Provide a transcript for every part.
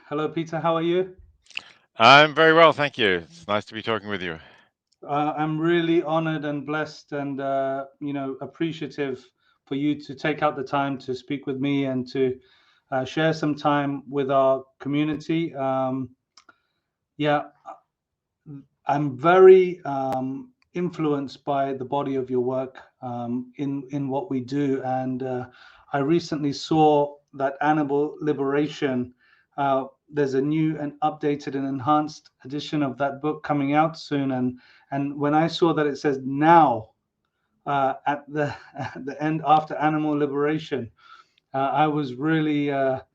Hello, Peter. How are you? I'm very well, thank you. It's nice to be talking with you. I'm really honored and blessed and appreciative for you to take out the time to speak with me and to share some time with our community. Yeah, I'm very influenced by the body of your work in what we do, and I recently saw that animal liberation. There's a new and updated and enhanced edition of that book coming out soon, and when I saw that it says now at the at the end after animal liberation, I was really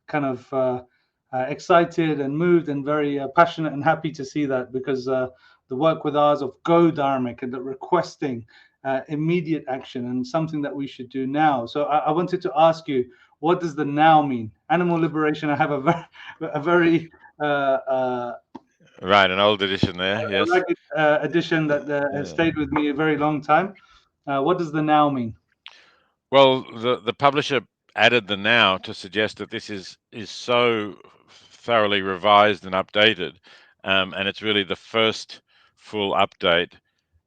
kind of excited and moved and very passionate and happy to see that because the work with ours of Go Dharmic and the requesting immediate action and something that we should do now. So I wanted to ask you, what does the now mean? Animal liberation. I have a very Right, an old edition there, yes. rugged addition that has Uh, stayed with me a very long time. What does the now mean? well, the publisher added the now to suggest that this is so thoroughly revised and updated, and it's really the first full update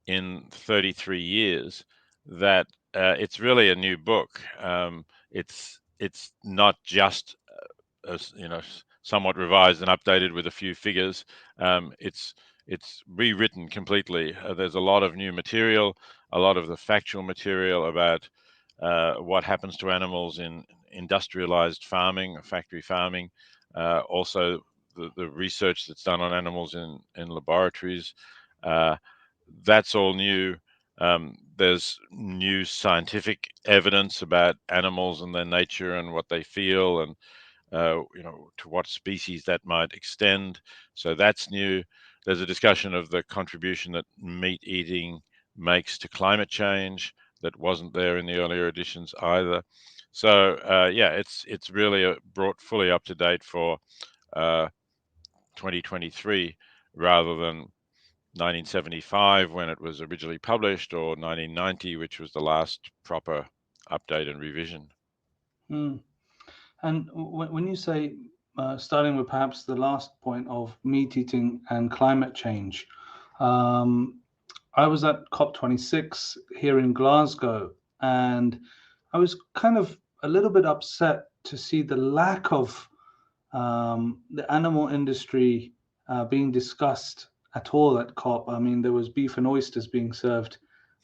in 33 years that it's really a new book. It's not just as somewhat revised and updated with a few figures. It's rewritten completely. There's a lot of new material, a lot of the factual material about what happens to animals in industrialized farming, factory farming, also the research that's done on animals in laboratories. Uh, that's all new. There's new scientific evidence about animals and their nature and what they feel, and to what species that might extend. So that's new. There's a discussion of the contribution that meat eating makes to climate change that wasn't there in the earlier editions either. So yeah, it's really brought fully up to date for uh, 2023 rather than 1975 when it was originally published, or 1990, which was the last proper update and revision. Hmm. And when you say, starting with perhaps the last point of meat eating and climate change, um, I was at COP26 here in Glasgow, and I was kind of a little bit upset to see the lack of the animal industry being discussed at all at COP. I mean, there was beef and oysters being served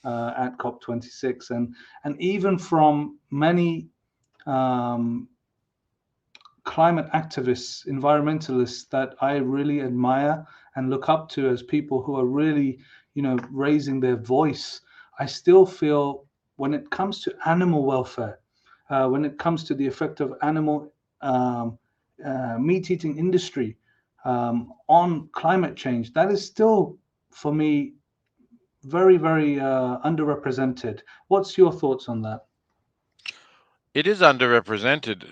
at COP26, and even from many um, climate activists, environmentalists that I really admire and look up to as people who are really, raising their voice. I still feel when it comes to animal welfare, when it comes to the effect of animal meat eating industry on climate change, that is still, for me, very, very underrepresented. What's your thoughts on that? It is underrepresented,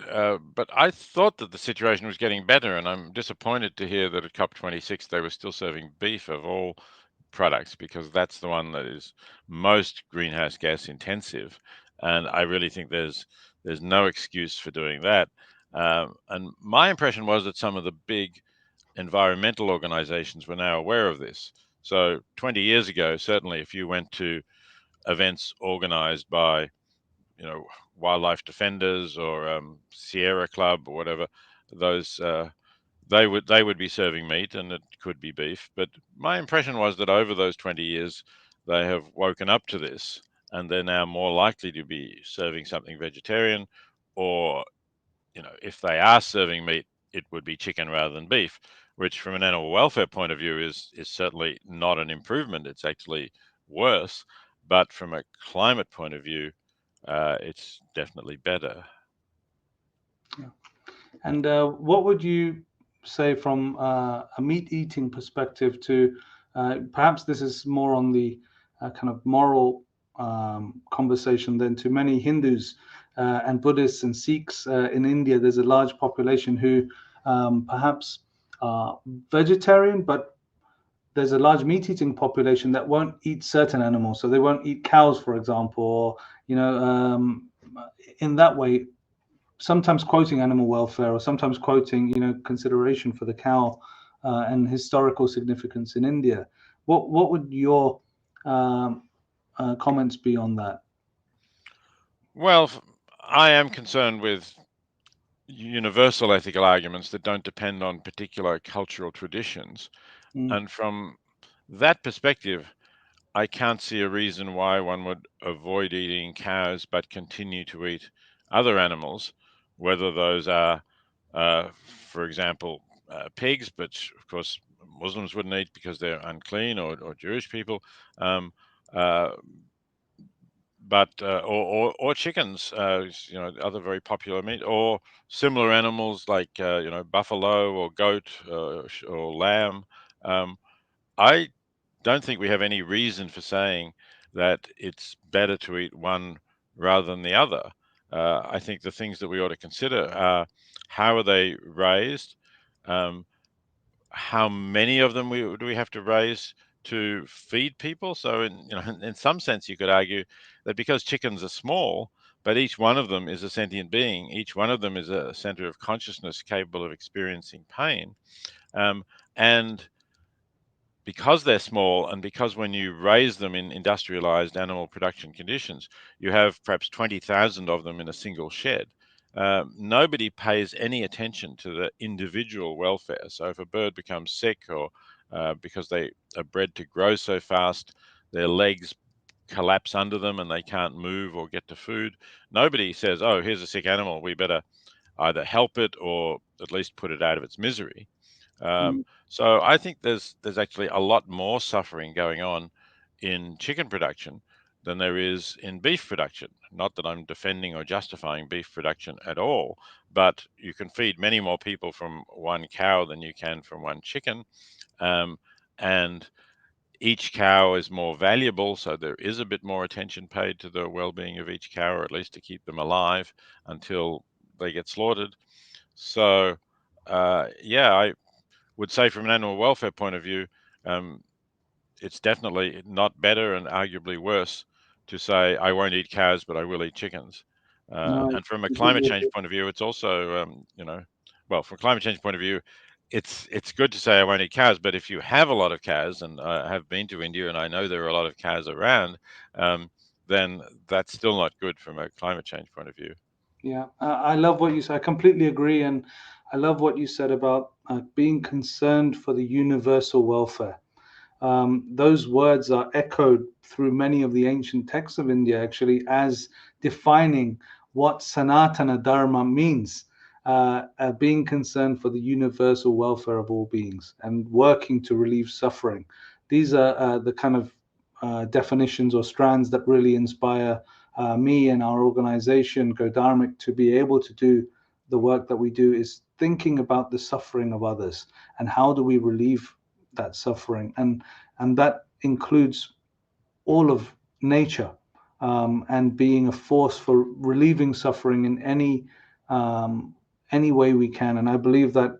but I thought that the situation was getting better, and I'm disappointed to hear that at COP26 they were still serving beef of all products, because that's the one that is most greenhouse gas intensive, and I really think there's no excuse for doing that. And my impression was that some of the big environmental organizations were now aware of this. So 20 years ago, certainly, if you went to events organized by wildlife defenders or Sierra Club or whatever, those they would be serving meat, and it could be beef. But my impression was that over those 20 years, they have woken up to this, and they're now more likely to be serving something vegetarian, or if they are serving meat, it would be chicken rather than beef, which from an animal welfare point of view is certainly not an improvement. It's actually worse. But from a climate point of view, it's definitely better. Yeah. And what would you say from a meat eating perspective to perhaps this is more on the kind of moral conversation than to many Hindus and Buddhists and Sikhs in India? There's a large population who perhaps are vegetarian, but there's a large meat eating population that won't eat certain animals. So they won't eat cows, for example, or, in that way, sometimes quoting animal welfare, or sometimes quoting, consideration for the cow and historical significance in India. What would your um, comments be on that? Well, I am concerned with universal ethical arguments that don't depend on particular cultural traditions. Mm, And from that perspective, I can't see a reason why one would avoid eating cows but continue to eat other animals, whether those are, for example, pigs, but of course Muslims wouldn't eat because they're unclean, or Jewish people, um, uh, but or chickens, other very popular meat, or similar animals like buffalo or goat, or lamb. Um, I don't think we have any reason for saying that it's better to eat one rather than the other. I think the things that we ought to consider are, how are they raised? Um, how many of them do we have to raise to feed people? So, in some sense, you could argue that because chickens are small, but each one of them is a sentient being, each one of them is a center of consciousness capable of experiencing pain, um, and because they're small, and because when you raise them in industrialized animal production conditions, you have perhaps 20,000 of them in a single shed. Nobody pays any attention to the individual welfare. So if a bird becomes sick, or because they are bred to grow so fast, their legs collapse under them and they can't move or get to food, nobody says, oh, here's a sick animal, we better either help it or at least put it out of its misery. mm, So I think there's actually a lot more suffering going on in chicken production than there is in beef production. Not that I'm defending or justifying beef production at all, but you can feed many more people from one cow than you can from one chicken. Um, and each cow is more valuable, so there is a bit more attention paid to the well-being of each cow, or at least to keep them alive until they get slaughtered. So, yeah, I would say from an animal welfare point of view, um, it's definitely not better, and arguably worse, to say I won't eat cows, but I will eat chickens. no, I And from a climate completely change agree. point of view, it's also, well, from a climate change point of view, it's good to say I won't eat cows, but if you have a lot of cows, and I have been to India and I know there are a lot of cows around, um, then that's still not good from a climate change point of view. Yeah, I love what you said. I completely agree, and I love what you said about being concerned for the universal welfare. Those words are echoed through many of the ancient texts of India, actually, as defining what Sanatana Dharma means. Being concerned for the universal welfare of all beings and working to relieve suffering. These are the kind of definitions or strands that really inspire me and our organization, Go Dharmic, to be able to do the work that we do, is thinking about the suffering of others and how do we relieve that suffering, and that includes all of nature, and being a force for relieving suffering in any way we can. And I believe that,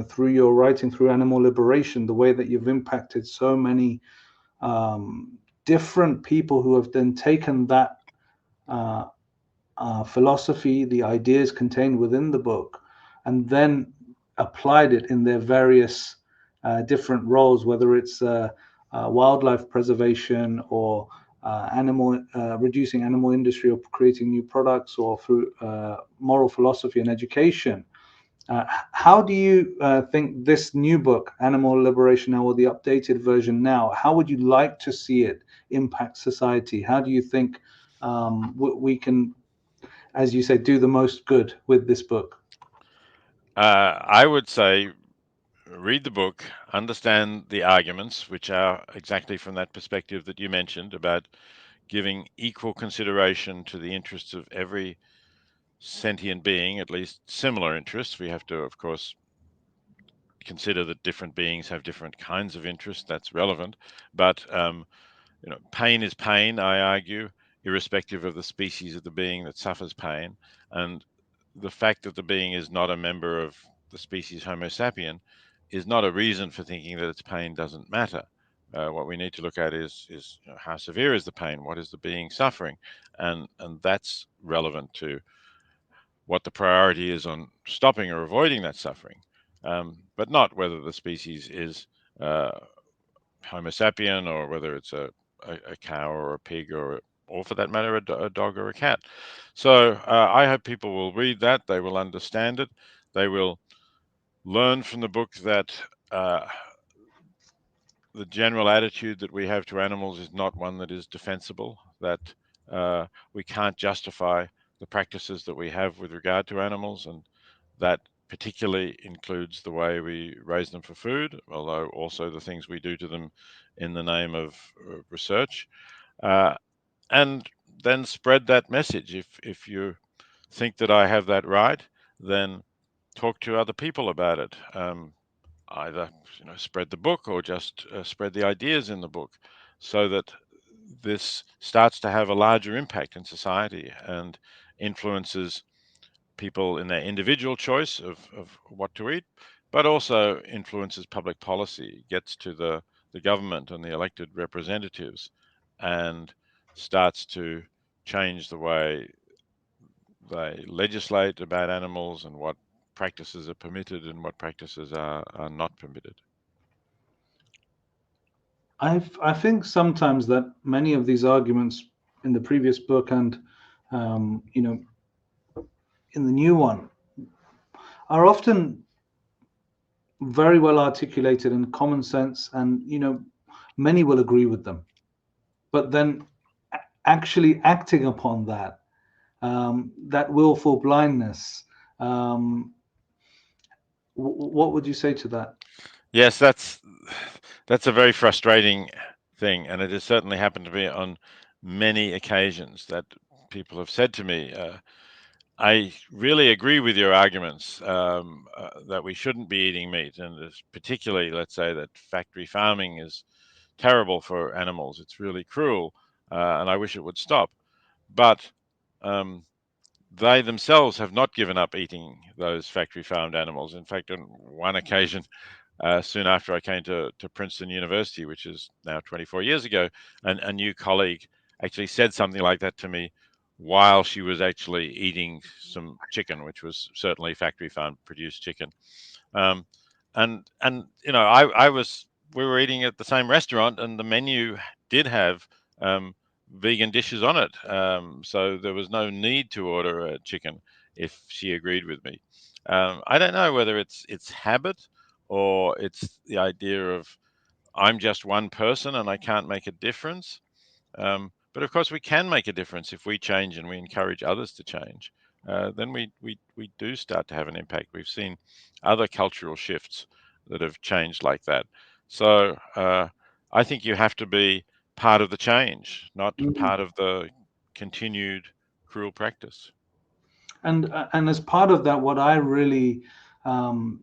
through your writing, through animal liberation, the way that you've impacted so many different people who have then taken that uh, philosophy, the ideas contained within the book, and then applied it in their various different roles, whether it's wildlife preservation, or animal reducing animal industry, or creating new products, or through moral philosophy and education. How do you think this new book, Animal Liberation Now, or the updated version now, how would you like to see it impact society? How do you think we can, as you say, do the most good with this book? I would say read the book, understand the arguments, which are exactly from that perspective that you mentioned about giving equal consideration to the interests of every sentient being, at least similar interests. We have to, of course, consider that different beings have different kinds of interests. That's relevant. But pain is pain, I argue, irrespective of the species of the being that suffers pain. And the fact that the being is not a member of the species Homo sapien is not a reason for thinking that its pain doesn't matter. What we need to look at is how severe is the pain? What is the being suffering? And that's relevant to what the priority is on stopping or avoiding that suffering, but not whether the species is Homo sapien or whether it's a cow or a pig or for that matter, a dog or a cat. So I hope people will read that. They will understand it. They will learn from the book that uh, the general attitude that we have to animals is not one that is defensible, that we can't justify the practices that we have with regard to animals, and that particularly includes the way we raise them for food, although also the things we do to them in the name of research. Uh, and then spread that message. If you think that I have that right, then talk to other people about it. Either spread the book or just spread the ideas in the book, so that this starts to have a larger impact in society and influences people in their individual choice of what to eat, but also influences public policy, gets to the government and the elected representatives, and starts to change the way they legislate about animals and what practices are permitted and what practices are not permitted. I think sometimes that many of these arguments in the previous book and you know in the new one are often very well articulated and common sense, and many will agree with them. But then actually acting upon that, that willful blindness, what would you say to that? Yes, that's a very frustrating thing, and it has certainly happened to me on many occasions that people have said to me, "I really agree with your arguments that we shouldn't be eating meat, and particularly, let's say, that factory farming is terrible for animals. It's really cruel, and I wish it would stop." But um, they themselves have not given up eating those factory farmed animals. In fact, on one occasion, soon after I came to Princeton University, which is now 24 years ago, and a new colleague actually said something like that to me while she was actually eating some chicken, which was certainly factory farm produced chicken. Um, and I was we were eating at the same restaurant, and the menu did have vegan dishes on it, so there was no need to order a chicken if she agreed with me. I don't know whether it's habit or it's the idea of I'm just one person and I can't make a difference. But of course, we can make a difference if we change and we encourage others to change. Then we do start to have an impact. We've seen other cultural shifts that have changed like that. So I think you have to be part of the change, not Mm. part of the continued cruel practice. And as part of that, what I really um,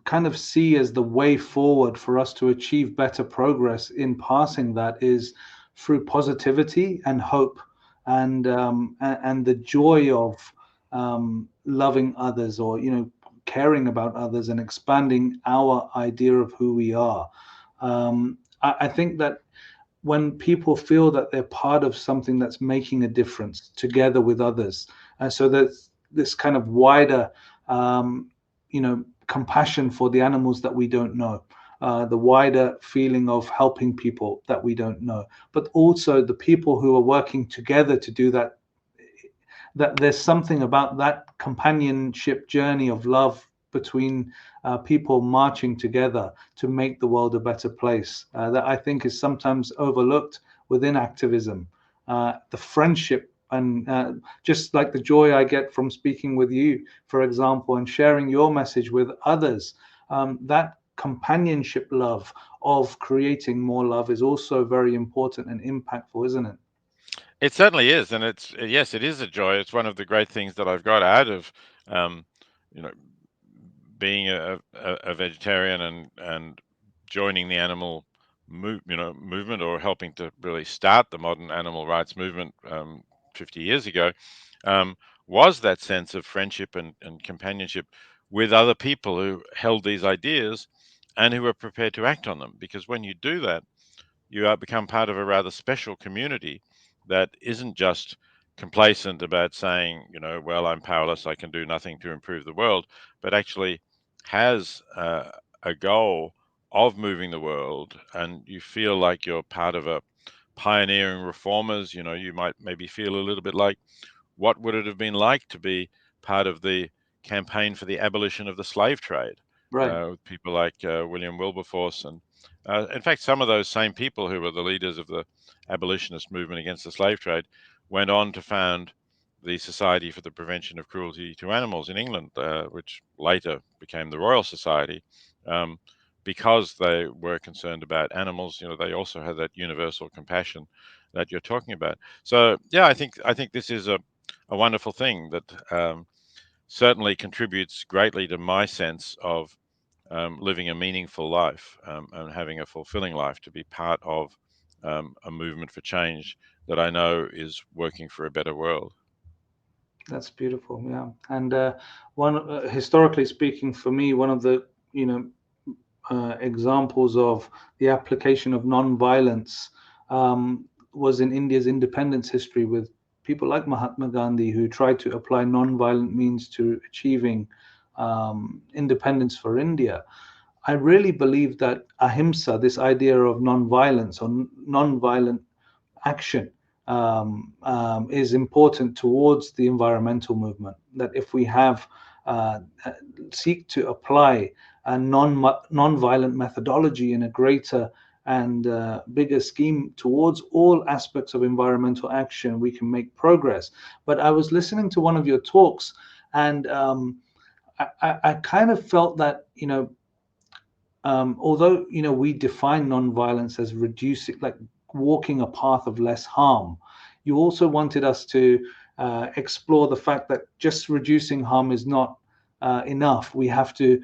kind of see as the way forward for us to achieve better progress in passing that is through positivity and hope, and the joy of loving others, or caring about others and expanding our idea of who we are. I think that when people feel that they're part of something that's making a difference together with others, and so there's this kind of wider compassion for the animals that we don't know, the wider feeling of helping people that we don't know, but also the people who are working together to do that, that there's something about that companionship journey of love between people marching together to make the world a better place, that I think is sometimes overlooked within activism. The friendship, and just like the joy I get from speaking with you, for example, and sharing your message with others, that companionship love of creating more love is also very important and impactful, isn't it? It certainly is, and it's yes, it is a joy. It's one of the great things that I've got out of, um, you know, being a vegetarian and joining the animal movement, or helping to really start the modern animal rights movement 50 years ago, um, was that sense of friendship and companionship with other people who held these ideas and who were prepared to act on them. Because when you do that, you become part of a rather special community that isn't just complacent about saying, well, I'm powerless, I can do nothing to improve the world, but actually has a goal of moving the world, and you feel like you're part of a pioneering reformers. You might maybe feel a little bit like, what would it have been like to be part of the campaign for the abolition of the slave trade, Right. with people like William Wilberforce, and in fact, some of those same people who were the leaders of the abolitionist movement against the slave trade went on to found the Society for the Prevention of Cruelty to Animals in England, which later became the Royal Society. Um, because they were concerned about animals, they also had that universal compassion that you're talking about. So yeah, I think this is a wonderful thing that certainly contributes greatly to my sense of living a meaningful life, and having a fulfilling life, to be part of a movement for change that I know is working for a better world. That's beautiful. Yeah. And historically speaking, for me, one of the examples of the application of non-violence was in India's independence history, with people like Mahatma Gandhi, who tried to apply non-violent means to achieving independence for India. I really believe that ahimsa, this idea of non-violence or non-violent action, is important towards the environmental movement. That if we have seek to apply a non-violent methodology in a greater and bigger scheme towards all aspects of environmental action, we can make progress. But I was listening to one of your talks, and I kind of felt that, although we define nonviolence as reducing, like walking a path of less harm, you also wanted us to explore the fact that just reducing harm is not enough. We have to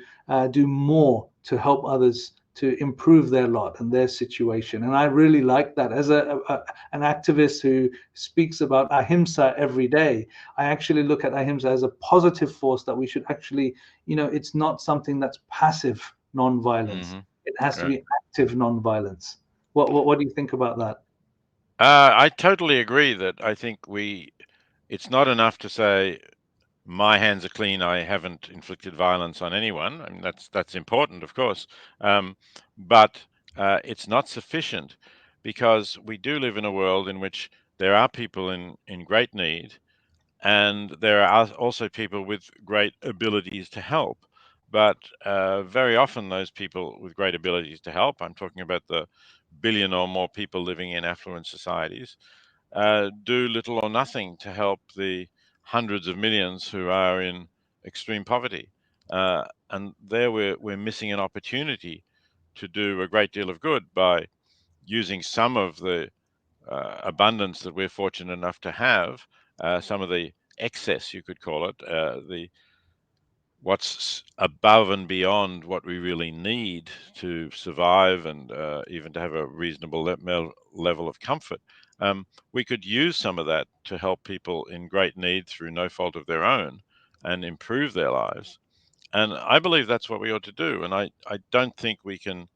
do more to help others to improve their lot and their situation. And I really like that. As an activist who speaks about ahimsa every day, I actually look at ahimsa as a positive force, that we should actually, it's not something that's passive non-violence. Hmm. It has to Right. be active non-violence. What do you think about that? I totally agree that I think it's not enough to say my hands are clean, I haven't inflicted violence on anyone. I mean, that's important, of course, but it's not sufficient, because we do live in a world in which there are people in great need, and there are also people with great abilities to help. But very often, those people with great abilities to help, I'm talking about the billion or more people living in affluent societies, do little or nothing to help the hundreds of millions who are in extreme poverty. And there we're missing an opportunity to do a great deal of good by using some of the abundance that we're fortunate enough to have, some of the excess, you could call it, the what's above and beyond what we really need to survive, and even to have a reasonable level of comfort. We could use some of that to help people in great need through no fault of their own, and improve their lives. And I believe that's what we ought to do. And I don't think we can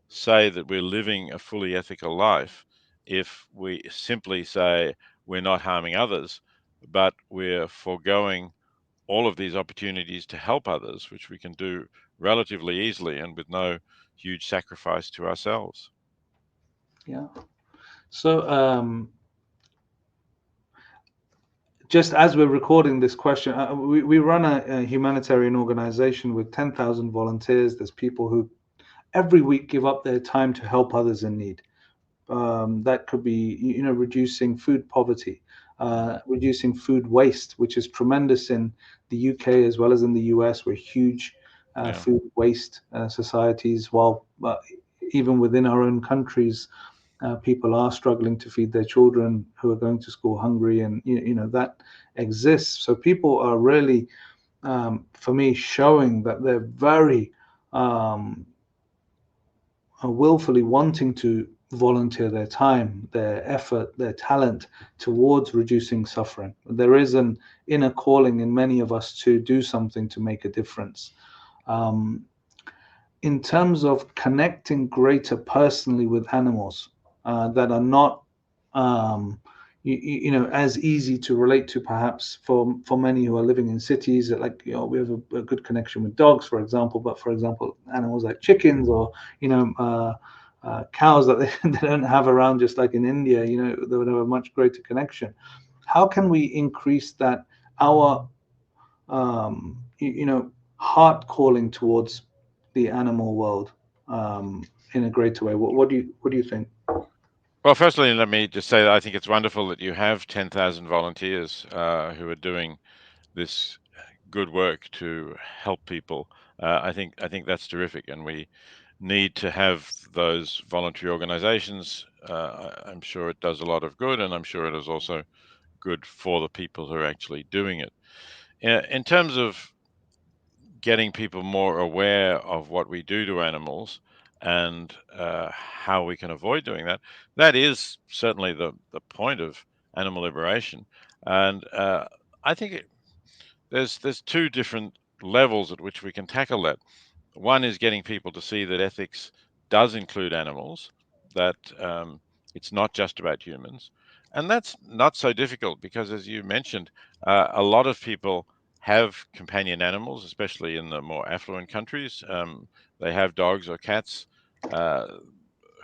say that we're living a fully ethical life if we simply say we're not harming others, but we're foregoing all of these opportunities to help others, which we can do relatively easily and with no huge sacrifice to ourselves. Yeah. So just as we're recording this question, we run a humanitarian organization with 10,000 volunteers. There's people who every week give up their time to help others in need. That could be, reducing food poverty, reducing food waste, which is tremendous in the UK as well as in the US. We're huge Yeah. food waste societies, while even within our own countries, people are struggling to feed their children who are going to school hungry, and that exists. So people are really, for me, showing that they're very um, willfully wanting to volunteer their time, their effort, their talent towards reducing suffering. There is an inner calling in many of us to do something to make a difference. Um, in terms of connecting greater personally with animals that are not, um, as easy to relate to perhaps for many who are living in cities. That, like, we have a good connection with dogs, for example, but for example, animals like chickens or cows that they don't have around, just like in India, they would have a much greater connection. How can we increase that, our heart calling towards the animal world, in a greater way? What do you think? Well, firstly, let me just say that I think it's wonderful that you have 10,000 volunteers who are doing this good work to help people. I think that's terrific, and we need to have those voluntary organizations. I'm sure it does a lot of good, and I'm sure it is also good for the people who are actually doing it. In terms of getting people more aware of what we do to animals and how we can avoid doing that, that is certainly the point of animal liberation. And I think there's two different levels at which we can tackle that. One is getting people to see that ethics does include animals, that it's not just about humans. And that's not so difficult because, as you mentioned, a lot of people have companion animals, especially in the more affluent countries. They have dogs or cats uh,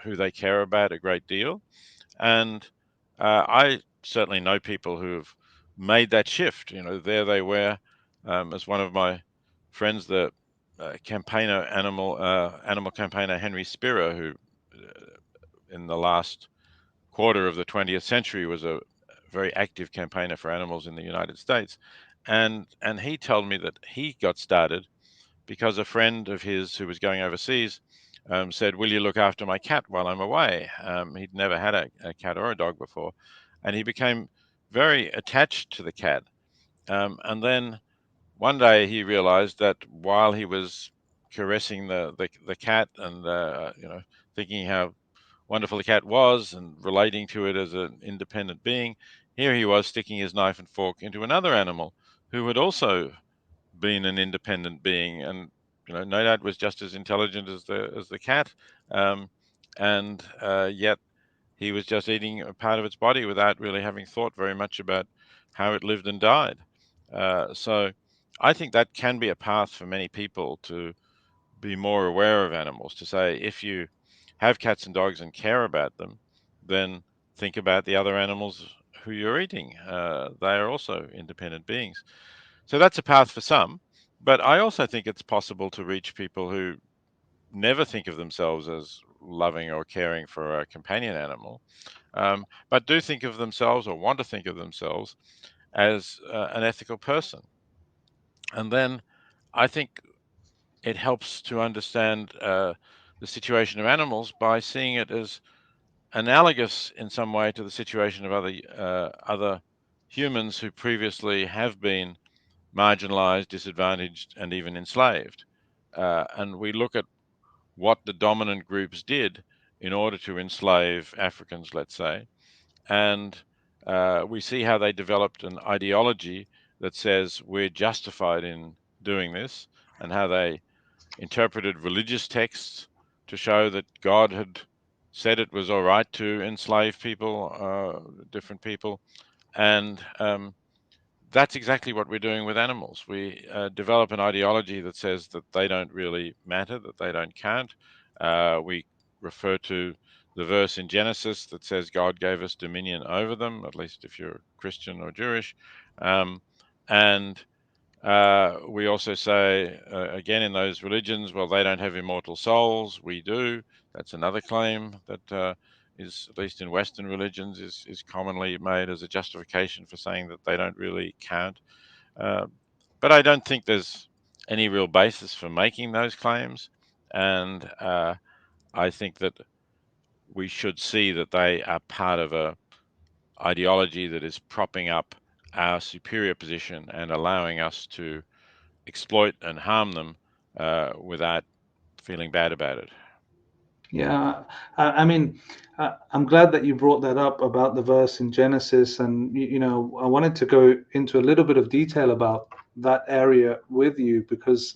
who they care about a great deal. And I certainly know people who've made that shift. There they were, as one of my friends, the animal campaigner Henry Spira, who in the last quarter of the 20th century was a very active campaigner for animals in the United States, and he told me that he got started because a friend of his who was going overseas said, "Will you look after my cat while I'm away?" He'd never had a cat or a dog before, and he became very attached to the cat. And then one day he realized that while he was caressing the cat and thinking how wonderful the cat was and relating to it as an independent being, here he was sticking his knife and fork into another animal who had also been an independent being, and no doubt was just as intelligent as the cat, um, and yet he was just eating a part of its body without really having thought very much about how it lived and died. So I think that can be a path for many people to be more aware of animals, to say, if you have cats and dogs and care about them, then think about the other animals who you're eating. They are also independent beings. So that's a path for some. But I also think it's possible to reach people who never think of themselves as loving or caring for a companion animal, but do think of themselves or want to think of themselves as an ethical person. And then I think it helps to understand the situation of animals by seeing it as analogous in some way to the situation of other humans who previously have been marginalized, disadvantaged, and even enslaved. And we look at what the dominant groups did in order to enslave Africans, let's say, and we see how they developed an ideology that says we're justified in doing this, and how they interpreted religious texts to show that God had said it was all right to enslave people, different people, and that's exactly what we're doing with animals. We develop an ideology that says that they don't really matter, that they don't count. We refer to the verse in Genesis that says God gave us dominion over them, at least if you're Christian or Jewish. Um, and we also say, again, in those religions, well, they don't have immortal souls. We do. That's another claim that is, at least in Western religions, is commonly made as a justification for saying that they don't really count. Uh, but I don't think there's any real basis for making those claims. And I think that we should see that they are part of a ideology that is propping up our superior position and allowing us to exploit and harm them without feeling bad about it. Yeah, I mean, I'm glad that you brought that up about the verse in Genesis, and I wanted to go into a little bit of detail about that area with you because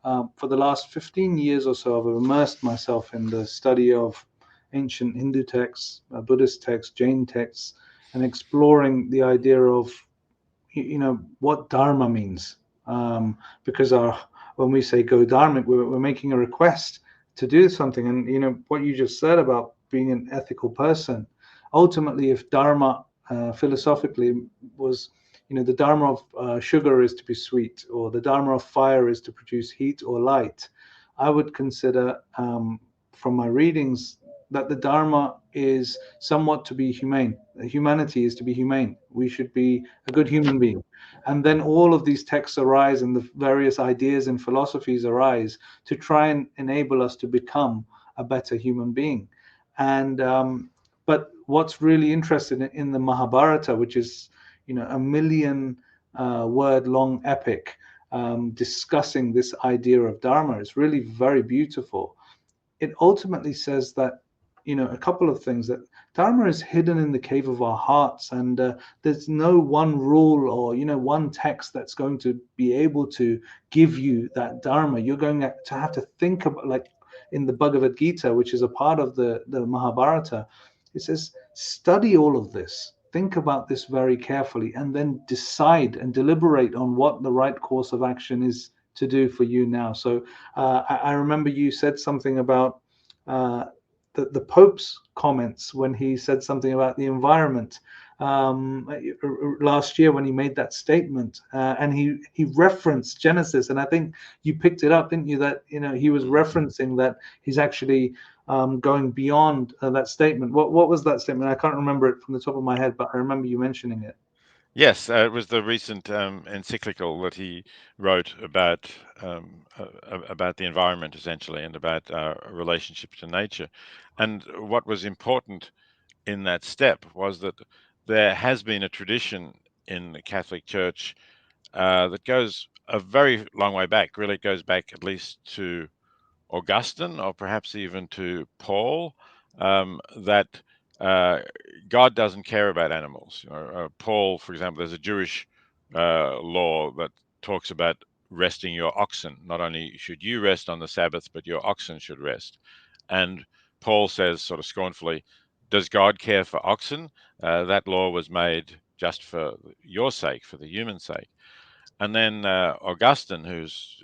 for the last 15 years or so, I've immersed myself in the study of ancient Hindu texts, Buddhist texts, Jain texts, and exploring the idea of what Dharma means, because when we say go Dharmic, we're making a request to do something. And what you just said about being an ethical person, ultimately, if Dharma philosophically was, the Dharma of sugar is to be sweet, or the Dharma of fire is to produce heat or light, I would consider, from my readings, that the Dharma is somewhat to be humane. Humanity is to be humane. We should be a good human being. And then all of these texts arise, and the various ideas and philosophies arise to try and enable us to become a better human being. And but what's really interesting in the Mahabharata, which is a million word long epic, discussing this idea of Dharma, is really very beautiful. It ultimately says that, a couple of things: that Dharma is hidden in the cave of our hearts, and there's no one rule or one text that's going to be able to give you that Dharma. You're going to have to think about, like in the Bhagavad Gita, which is a part of the Mahabharata. It says, study all of this, think about this very carefully, and then decide and deliberate on what the right course of action is to do for you now. So I remember you said something about uh, the Pope's comments when he said something about the environment, last year when he made that statement, and he referenced Genesis, and I think you picked it up, didn't you? That he was referencing that he's actually going beyond that statement. What was that statement? I can't remember it from the top of my head, but I remember you mentioning it. Yes, it was the recent encyclical that he wrote about the environment, essentially, and about our relationship to nature. And what was important in that step was that there has been a tradition in the Catholic Church that goes a very long way back. Really, it goes back at least to Augustine, or perhaps even to Paul, that uh, God doesn't care about animals. Paul, for example, there's a Jewish law that talks about resting your oxen. Not only should you rest on the Sabbath, but your oxen should rest. And Paul says, sort of scornfully, does God care for oxen? That law was made just for your sake, for the human sake. And then Augustine, who's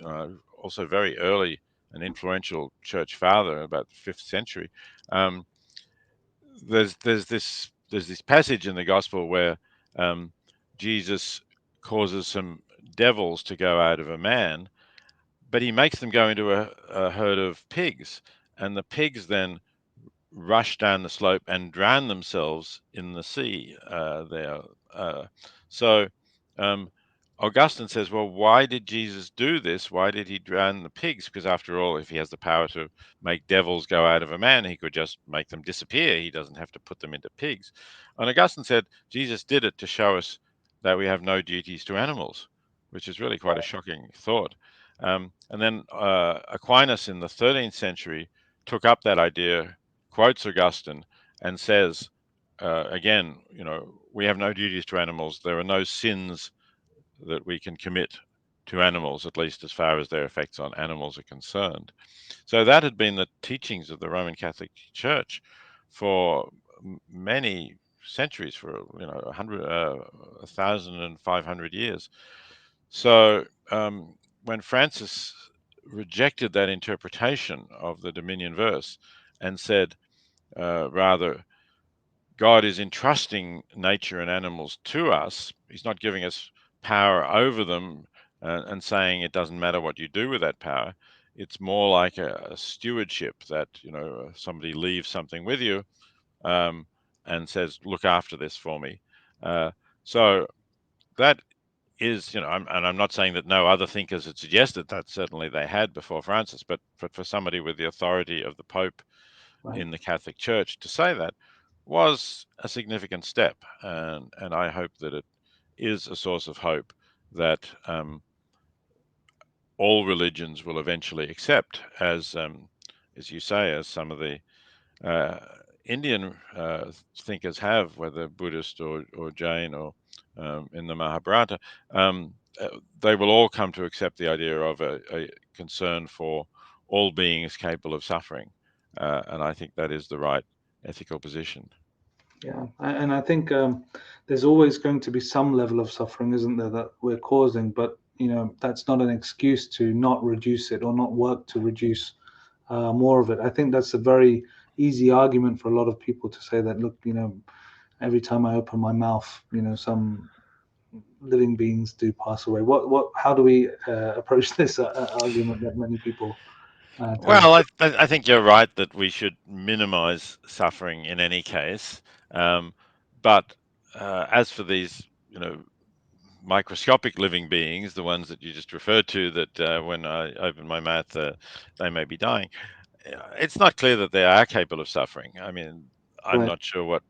also very early, an influential church father, about the 5th century. Um, there's this passage in the gospel where Jesus causes some devils to go out of a man, but he makes them go into a herd of pigs, and the pigs then rush down the slope and drown themselves in the sea there. So um, Augustine says, well, why did Jesus do this? Why did he drown the pigs? Because after all, if he has the power to make devils go out of a man, he could just make them disappear. He doesn't have to put them into pigs. And Augustine said, Jesus did it to show us that we have no duties to animals, which is really quite a shocking thought. And then Aquinas in the 13th century took up that idea, quotes Augustine, and says, again, we have no duties to animals. There are no sins that we can commit to animals, at least as far as their effects on animals are concerned. So that had been the teachings of the Roman Catholic Church for many centuries, for 1,500 years. So when Francis rejected that interpretation of the Dominion verse and said, rather, God is entrusting nature and animals to us. He's not giving us power over them and saying it doesn't matter what you do with that power. It's more like a stewardship that, somebody leaves something with you um, and says, look after this for me. So that is, and I'm not saying that no other thinkers had suggested that. Certainly they had before Francis, but for somebody with the authority of the Pope Right. in the Catholic Church to say that was a significant step, and I hope that it is a source of hope that all religions will eventually accept, as you say, as some of the uh, Indian thinkers have, whether Buddhist or Jain or in the Mahabharata. They will all come to accept the idea of a concern for all beings capable of suffering, and I think that is the right ethical position. Yeah, and I think there's always going to be some level of suffering, isn't there, that we're causing? But that's not an excuse to not reduce it or not work to reduce more of it. I think that's a very easy argument for a lot of people to say that, look, every time I open my mouth, some living beings do pass away. How do we approach this argument that many people tell? Well, I think you're right that we should minimize suffering in any case. Um, but as for these, microscopic living beings, the ones that you just referred to, that when I open my mouth, they may be dying. It's not clear that they are capable of suffering. I mean, I'm Right. not sure what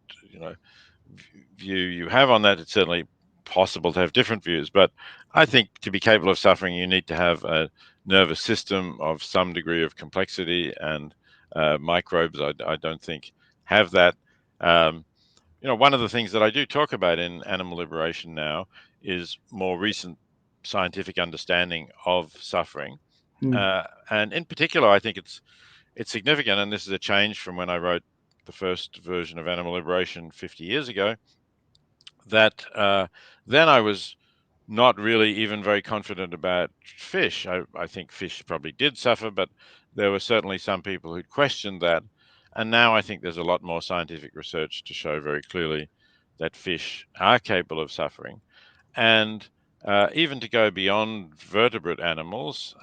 view you have on that. It's certainly possible to have different views, but I think to be capable of suffering, you need to have a nervous system of some degree of complexity, and microbes, I don't think, have that. Um, one of the things that I do talk about in Animal Liberation now is more recent scientific understanding of suffering. Hmm. And in particular, I think it's significant, and this is a change from when I wrote the first version of Animal Liberation 50 years ago, that then I was not really even very confident about fish. I think fish probably did suffer, but there were certainly some people who'd questioned that. And now I think there's a lot more scientific research to show very clearly that fish are capable of suffering. And even to go beyond vertebrate animals,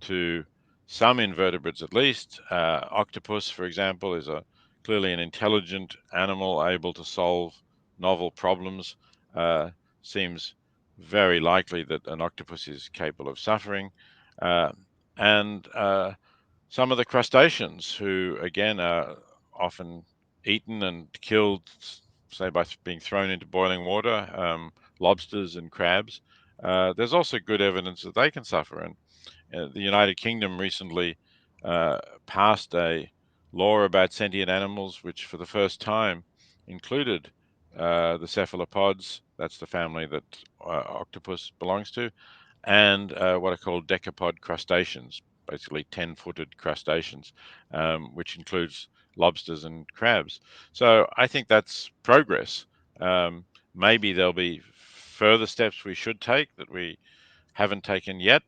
to some invertebrates at least. Octopus, for example, is clearly an intelligent animal able to solve novel problems. Uh, Seems very likely that an octopus is capable of suffering. Uh, and Some of the crustaceans, who again are often eaten and killed, say by being thrown into boiling water, lobsters and crabs. There's also good evidence that they can suffer, and the United Kingdom recently uh, passed a law about sentient animals, which for the first time included the cephalopods. That's the family that octopus belongs to, and what are called decapod crustaceans, basically 10-footed crustaceans, which includes lobsters and crabs. So I think that's progress. Um, Maybe there'll be further steps we should take that we haven't taken yet,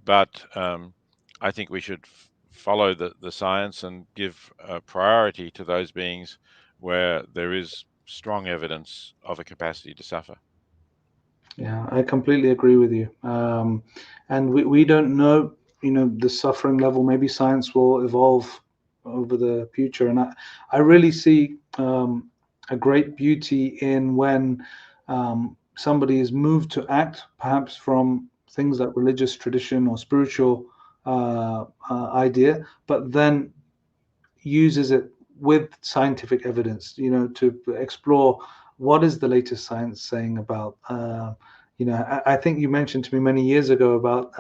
but I think we should follow the science and give priority to those beings where there is strong evidence of a capacity to suffer. Yeah, I completely agree with you. And we don't know, the suffering level. Maybe science will evolve over the future. And I really see a great beauty in when somebody is moved to act, perhaps from things like religious tradition or spiritual idea, but then uses it with scientific evidence, to explore what is the latest science saying about. I think you mentioned to me many years ago about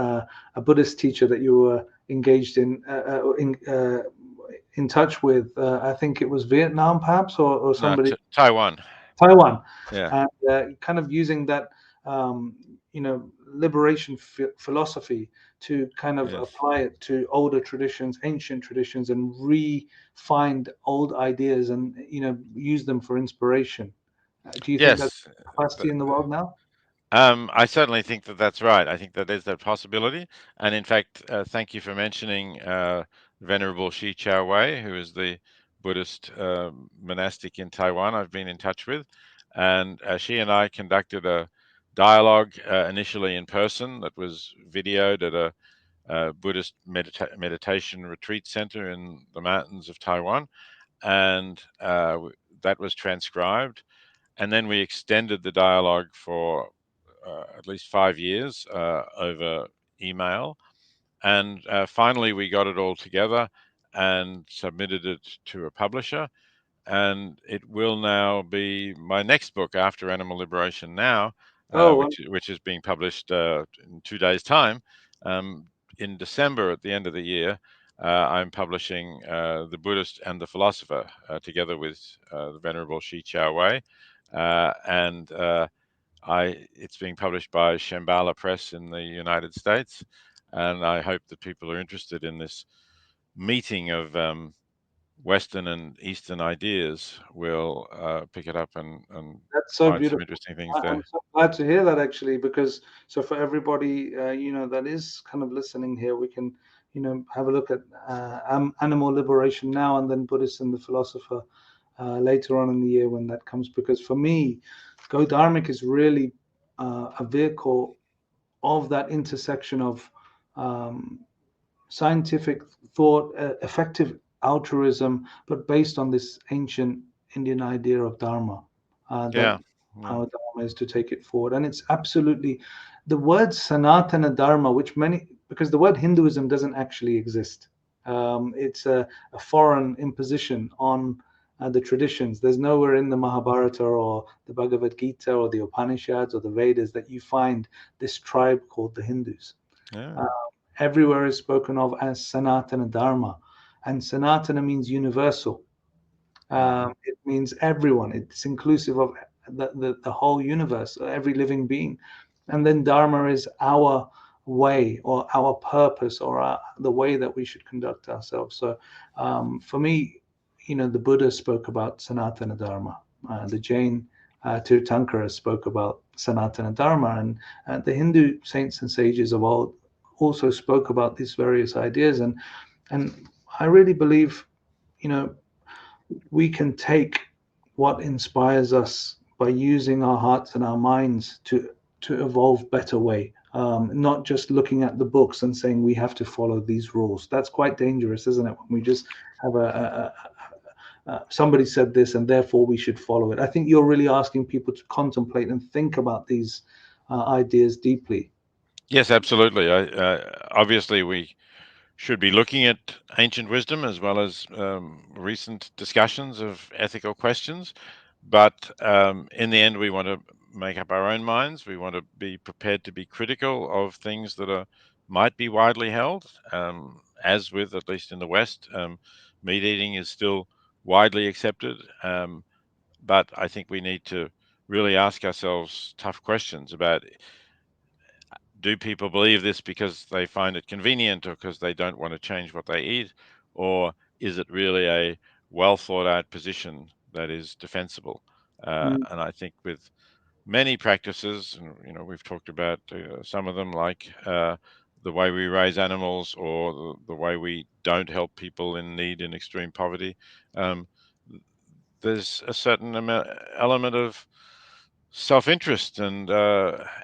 a Buddhist teacher that you were engaged in touch with. I think it was Vietnam, perhaps, or No, somebody. Taiwan. Taiwan, Yeah. and kind of using that, liberation philosophy to kind of Yes. apply it to older traditions, ancient traditions, and re-find old ideas and use them for inspiration. Do you think that's Yes. capacity in the world now? I certainly think that that's right. I think that there's that possibility. And in fact, thank you for mentioning Venerable Shi Chao Wei, who is the Buddhist monastic in Taiwan I've been in touch with. And she and I conducted a dialogue initially in person that was videoed at a Buddhist meditation retreat center in the mountains of Taiwan. And that was transcribed. And then we extended the dialogue for at least 5 years over email. And finally, we got it all together and submitted it to a publisher. And it will now be my next book after Animal Liberation Now, Oh, which is being published in 2 days' time. Um, in December, at the end of the year, I'm publishing The Buddhist and the Philosopher together with the Venerable Shi Chao Wei. And It's being published by Shambhala Press in the United States, and I hope that people are interested in this meeting of Western and Eastern ideas, we'll pick it up and That's so find some beautiful. interesting things I'm there. so glad to hear that, actually, because so for everybody, that is kind of listening here, we can, have a look at Animal Liberation now, and then Buddhist and the Philosopher later on in the year when that comes. Because for me, Go Dharmic is really a vehicle of that intersection of um, scientific thought, effective altruism, but based on this ancient Indian idea of Dharma, that Yeah. Yeah. our Dharma is to take it forward. And it's absolutely the word Sanatana Dharma, which many, because the word Hinduism doesn't actually exist. It's a foreign imposition on the traditions. There's nowhere in the Mahabharata or the Bhagavad Gita or the Upanishads or the Vedas that you find this tribe called the Hindus. Yeah. Everywhere is spoken of as Sanatana Dharma, and Sanatana means universal. It means everyone. It's inclusive of the whole universe, every living being. And then Dharma is our way or our purpose or the way that we should conduct ourselves. So for me, the Buddha spoke about Sanatana Dharma. The Jain Tirthankara spoke about Sanatana Dharma, and the Hindu saints and sages of old also spoke about these various ideas. And I really believe, you know, we can take what inspires us by using our hearts and our minds to evolve better way. Not just looking at the books and saying we have to follow these rules. That's quite dangerous, isn't it? When we just have somebody said this and therefore we should follow it. I think you're really asking people to contemplate and think about these ideas deeply. Yes, absolutely. Obviously, we should be looking at ancient wisdom as well as recent discussions of ethical questions. But in the end, we want to make up our own minds. We want to be prepared to be critical of things that might be widely held. As with, at least in the West, meat eating is still widely accepted. But I think we need to really ask ourselves tough questions about, do people believe this because they find it convenient or because they don't want to change what they eat? Or is it really a well thought out position that is defensible? Mm, And I think with many practices, and we've talked about some of them, like the way we raise animals or the way we don't help people in need in extreme poverty. Um, there's a certain element of self-interest and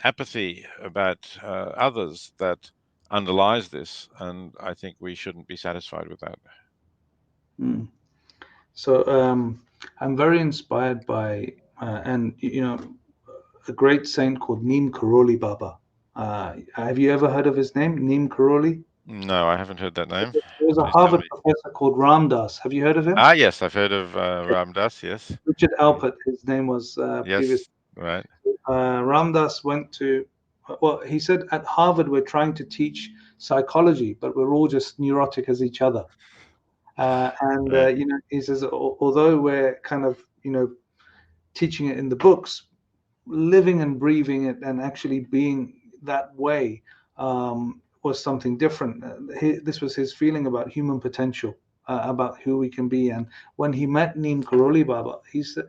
apathy about others that underlies this, and I think we shouldn't be satisfied with that. mm. So I'm very inspired by and a great saint called Neem Karoli Baba. Have you ever heard of his name, Neem Karoli? No, I haven't heard that name. There was a Please tell Harvard me. professor called Ram Dass. Have you heard of him? Ah, yes, I've heard of Ram Dass. Yes. Richard He- Alpert, his name was previous. yes, right. Ram Dass went to, well, he said at Harvard, we're trying to teach psychology, but we're all just neurotic as each other. And Right. he says, although we're kind of, teaching it in the books, living and breathing it and actually being that way was something different. This was his feeling about human potential, about who we can be. And when he met Neem Karoli Baba, he said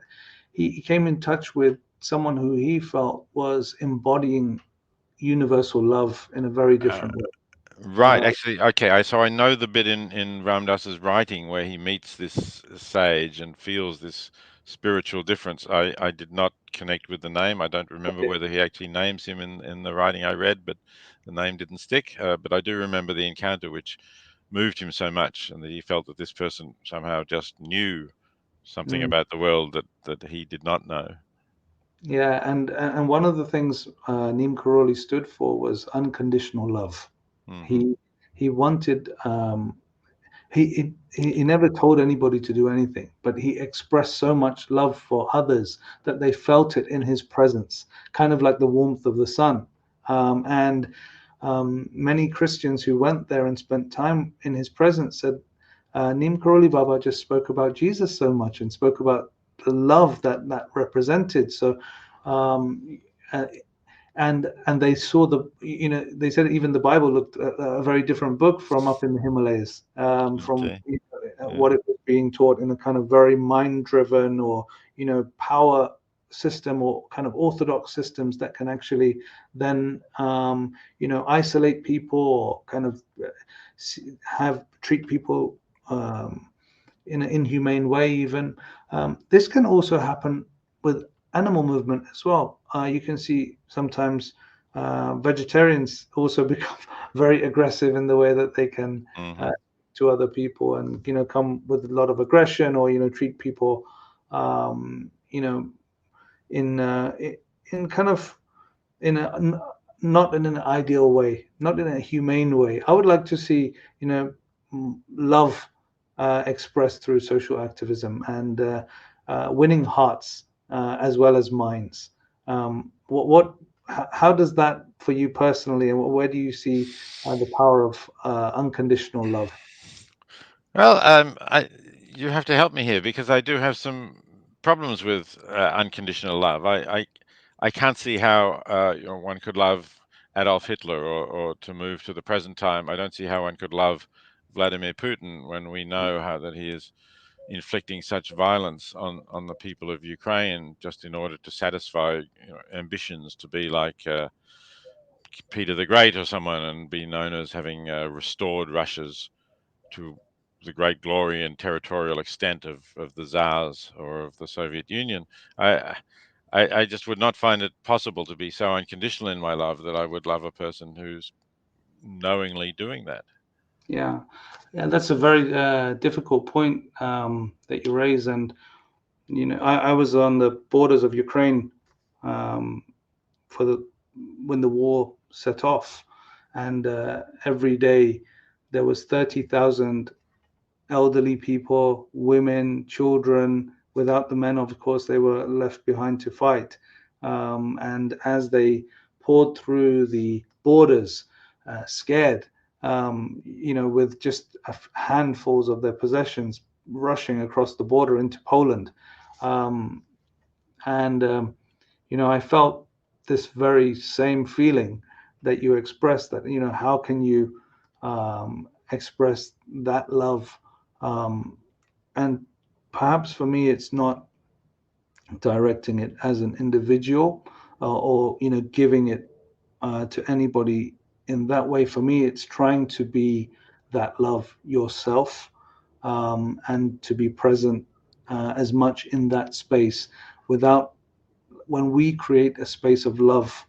he came in touch with someone who he felt was embodying universal love in a very Uh, different way. Right, actually, okay. So I know the bit in Ram Dass's writing where he meets this sage and feels this spiritual difference. I did not connect with the name. I don't remember whether he actually names him in the writing I read, but the name didn't stick. But I do remember the encounter, which moved him so much, and that he felt that this person somehow just knew something Mm. about the world that he did not know. Yeah, and one of the things Neem Karoli stood for was unconditional love. Hmm. He he wanted he never told anybody to do anything, but he expressed so much love for others that they felt it in his presence, kind of like the warmth of the sun. And many Christians who went there and spent time in his presence said, Neem Karoli Baba just spoke about Jesus so much and spoke about the love that represented. So, uh, and they saw they said even the Bible looked a very different book from up in the Himalayas, from Okay. what it was being taught in a kind of very mind-driven or power system, or kind of orthodox systems that can actually then isolate people, or kind of have treat people in an inhumane way even. This can also happen with animal movement as well. You can see sometimes vegetarians also become very aggressive in the way that they can to other people, and come with a lot of aggression, or treat people in kind of in a not in an ideal way, not in a humane way. I would like to see love expressed through social activism, and winning hearts as well as minds. How does that for you personally, and where do you see the power of unconditional love? Well, you have to help me here because I do have some problems with unconditional love. I can't see how one could love Adolf Hitler, or to move to the present time, I don't see how one could love Vladimir Putin when we know how that he is inflicting such violence on the people of Ukraine just in order to satisfy ambitions to be like Peter the Great or someone, and be known as having restored Russia's to the great glory and territorial extent of the Tsars or of the Soviet Union. I, I just would not find it possible to be so unconditional in my love that I would love a person who's knowingly doing that. Yeah, yeah, that's a very difficult point that you raise. And I was on the borders of Ukraine um, for the when the war set off, and every day there was 30,000 elderly people, women, children. Without the men, of course, they were left behind to fight. And as they poured through the borders, scared, with just handfuls of their possessions, rushing across the border into Poland. Um, and I felt this very same feeling that you expressed, that how can you express that love, um, and perhaps for me it's not directing it as an individual, or giving it to anybody in that way. For me, it's trying to be that love yourself, and to be present as much in that space. Without When we create a space of love,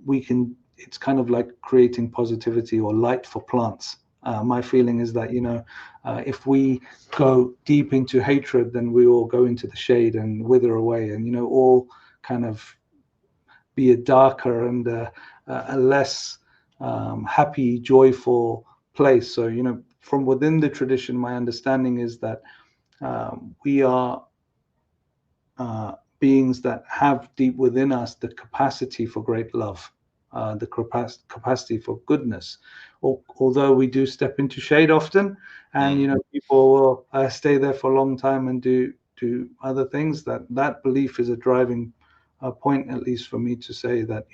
we can it's kind of like creating positivity or light for plants. My feeling is that if we go deep into hatred, then we all go into the shade and wither away, and all kind of be a darker and a less happy, joyful place. So from within the tradition, my understanding is that we are beings that have deep within us the capacity for great love, the capacity for goodness. Although we do step into shade often, and people will stay there for a long time and do other things. That belief is a driving point, at least for me, to say that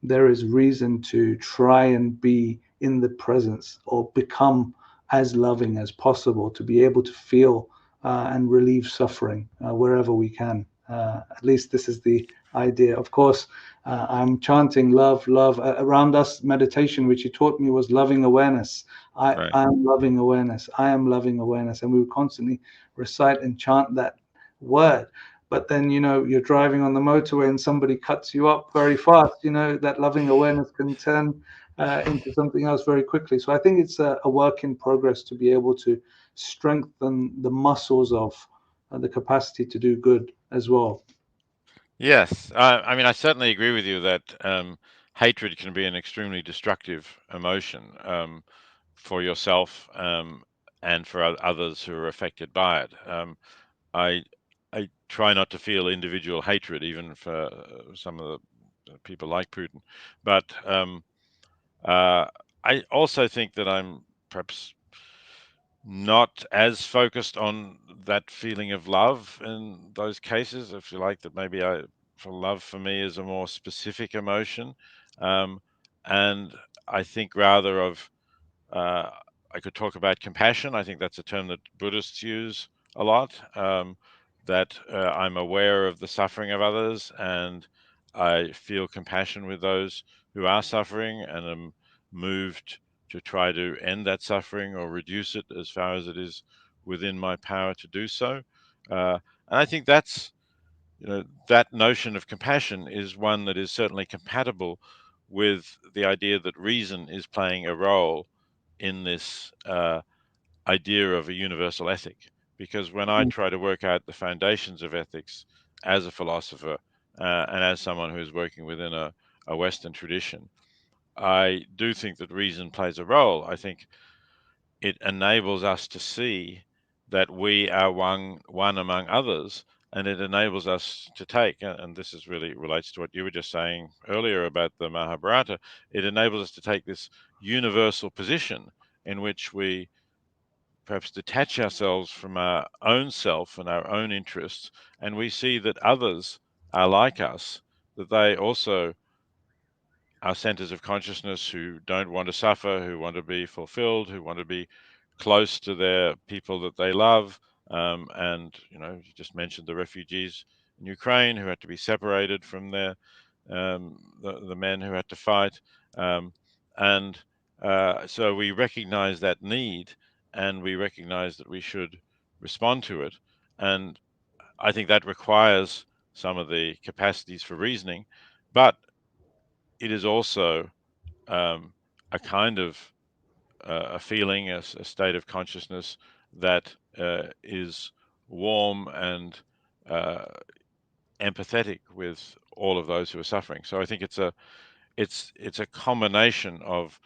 there is reason to try and be in the presence, or become as loving as possible, to be able to feel and relieve suffering wherever we can. At least this is the idea. Of course, I'm chanting love, love. Around us meditation, which you taught me, was loving awareness. Right. I am loving awareness. I am loving awareness. And we would constantly recite and chant that word. But then you're driving on the motorway and somebody cuts you up very fast. That loving awareness can turn into something else very quickly. So I think it's a work in progress to be able to strengthen the muscles of the capacity to do good as well. Yes, I mean, I certainly agree with you that hatred can be an extremely destructive emotion, for yourself, and for others who are affected by it. I I try not to feel individual hatred, even for some of the people like Putin, but uh, I also think that I'm perhaps not as focused on that feeling of love in those cases. If you like, that maybe for love for me is a more specific emotion, and I think rather of uh, I could talk about compassion. I think that's a term that Buddhists use a lot. That I'm aware of the suffering of others, and I feel compassion with those who are suffering, and am moved to try to end that suffering or reduce it as far as it is within my power to do so. And I think that's, that notion of compassion is one that is certainly compatible with the idea that reason is playing a role in this idea of a universal ethic. Because when I Mm. try to work out the foundations of ethics as a philosopher, and as someone who's working within a Western tradition, I do think that reason plays a role. I think it enables us to see that we are one among others, and it enables us to take, and this is really relates to what you were just saying earlier about the Mahabharata, it enables us to take this universal position in which we perhaps detach ourselves from our own self and our own interests, and we see that others are like us, that they also are centers of consciousness who don't want to suffer, who want to be fulfilled, who want to be close to their people that they love. And, you just mentioned the refugees in Ukraine who had to be separated from the men who had to fight. And so we recognize that need, and we recognize that we should respond to it. And I think that requires some of the capacities for reasoning, but it is also a kind of a feeling, a state of consciousness that is warm and uh, empathetic with all of those who are suffering. So I think it's a combination of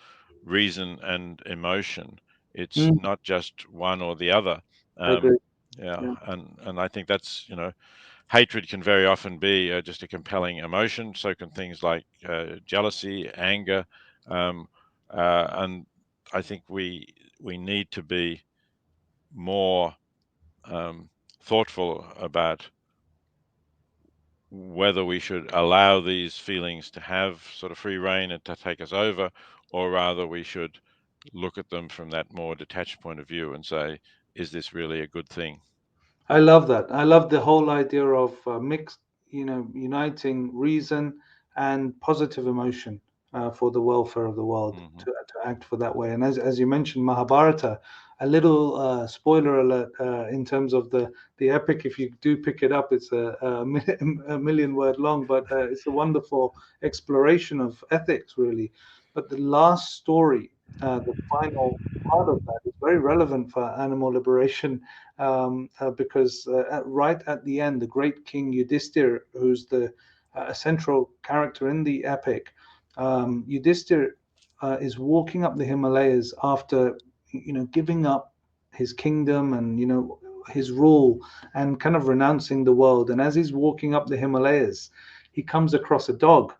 reason and emotion. It's Mm, not just one or the other. I agree. Yeah, Yeah. and I think that's, hatred can very often be just a compelling emotion. So can things like jealousy, anger, um, and I think we need to be more thoughtful about whether we should allow these feelings to have sort of free reign and to take us over, or rather we should look at them from that more detached point of view and say, is this really a good thing? I love that. I love the whole idea of mixed, uniting reason and positive emotion for the welfare of the world Hmm. to act for that way. And as you mentioned, Mahabharata, a little spoiler alert in terms of the epic. If you do pick it up, it's a million word long, but it's a wonderful exploration of ethics, really. But the last story, the final part of that, is very relevant for animal liberation because right at the end, the great King Yudhisthira, who's the central character in the epic, Yudhisthira is walking up the Himalayas after giving up his kingdom and his rule and kind of renouncing the world. And as he's walking up the Himalayas, he comes across a dog,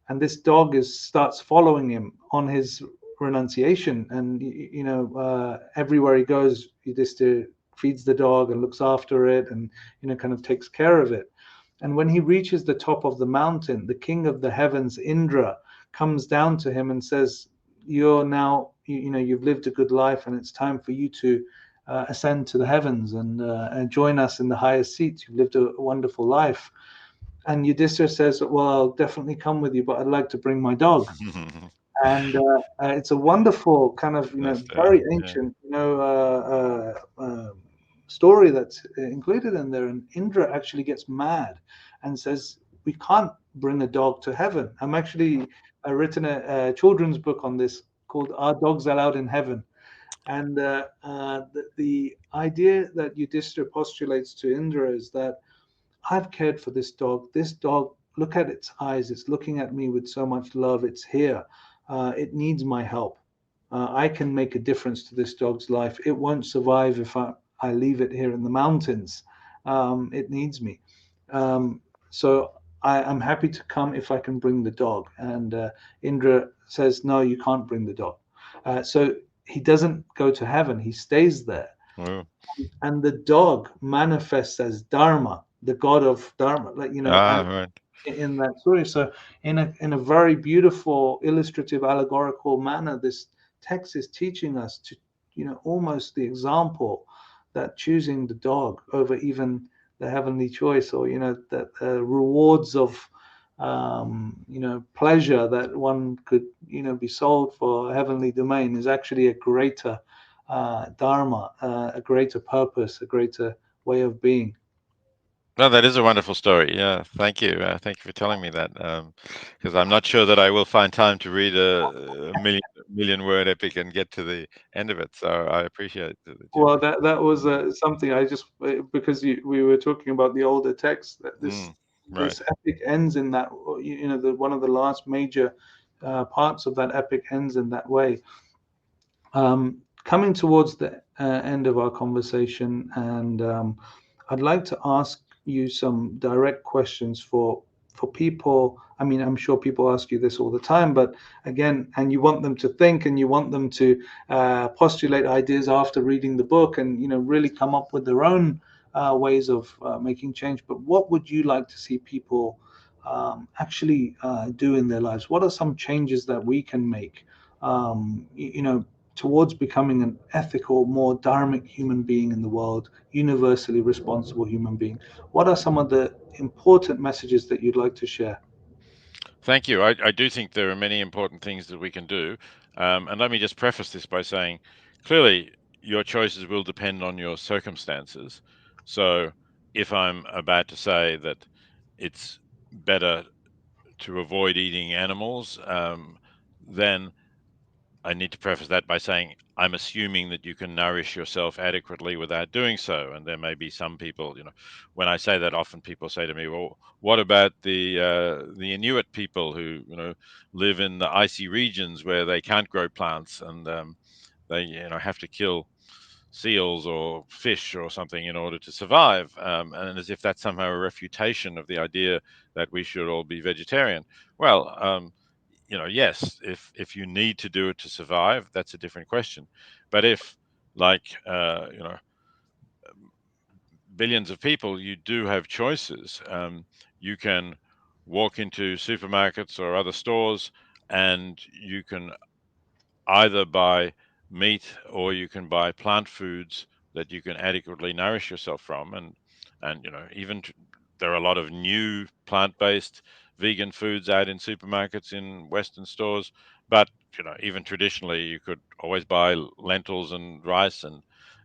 and this dog starts following him on his renunciation. And everywhere he goes, he just feeds the dog and looks after it, and kind of takes care of it. And when he reaches the top of the mountain, the king of the heavens, Indra, comes down to him and says, you're now, you've lived a good life, and it's time for you to ascend to the heavens and join us in the highest seats. You've lived a wonderful life. And Yudhisthira says, well, I'll definitely come with you, but I'd like to bring my dog. And it's a wonderful kind of, That's very yeah. ancient, story that's included in there. And Indra actually gets mad and says, we can't bring a dog to heaven. I'm actually written a children's book on this called Are Dogs Allowed in Heaven? And the idea that Yudhisthira postulates to Indra is that I've cared for this dog. This dog, look at its eyes. It's looking at me with so much love. It's here. It needs my help. I can make a difference to this dog's life. It won't survive if I leave it here in the mountains. It needs me. So I'm happy to come if I can bring the dog. And Indra says, no, you can't bring the dog. So he doesn't go to heaven. He stays there, Well, and the dog manifests as Dharma, the god of Dharma, and right. in that story. So in a very beautiful, illustrative, allegorical manner, this text is teaching us to, almost the example that choosing the dog over even the heavenly choice, or that rewards of pleasure that one could be sold for a heavenly domain is actually a greater dharma, a greater purpose, a greater way of being. No, that is a wonderful story. Yeah, thank you. Thank you for telling me that. Because I'm not sure that I will find time to read a million word epic and get to the end of it. So I appreciate that you've. Well, that was something I just because we were talking about the older text, that Mm, this right. epic ends in that, the one of the last major parts of that epic ends in that way. Coming towards the end of our conversation, and I'd like to ask you some direct questions for people. I mean, I'm sure people ask you this all the time, but again, and you want them to think, and you want them to postulate ideas after reading the book, and really come up with their own ways of making change. But what would you like to see people actually do in their lives? What are some changes that we can make? Towards becoming an ethical, more dharmic human being in the world, universally responsible human being. What are some of the important messages that you'd like to share? Thank you. I do think there are many important things that we can do. And let me just preface this by saying, clearly, your choices will depend on your circumstances. So if I'm about to say that it's better to avoid eating animals, then I need to preface that by saying I'm assuming that you can nourish yourself adequately without doing so. And there may be some people, when I say that, often people say to me, "Well, what about the Inuit people who, live in the icy regions where they can't grow plants and they, have to kill seals or fish or something in order to survive," and as if that's somehow a refutation of the idea that we should all be vegetarian. Well, yes, if you need to do it to survive, that's a different question. But if, like, billions of people, you do have choices. You can walk into supermarkets or other stores, and you can either buy meat or you can buy plant foods that you can adequately nourish yourself from, and even there are a lot of new plant-based vegan foods out in supermarkets in Western stores. But even traditionally, you could always buy lentils and rice. And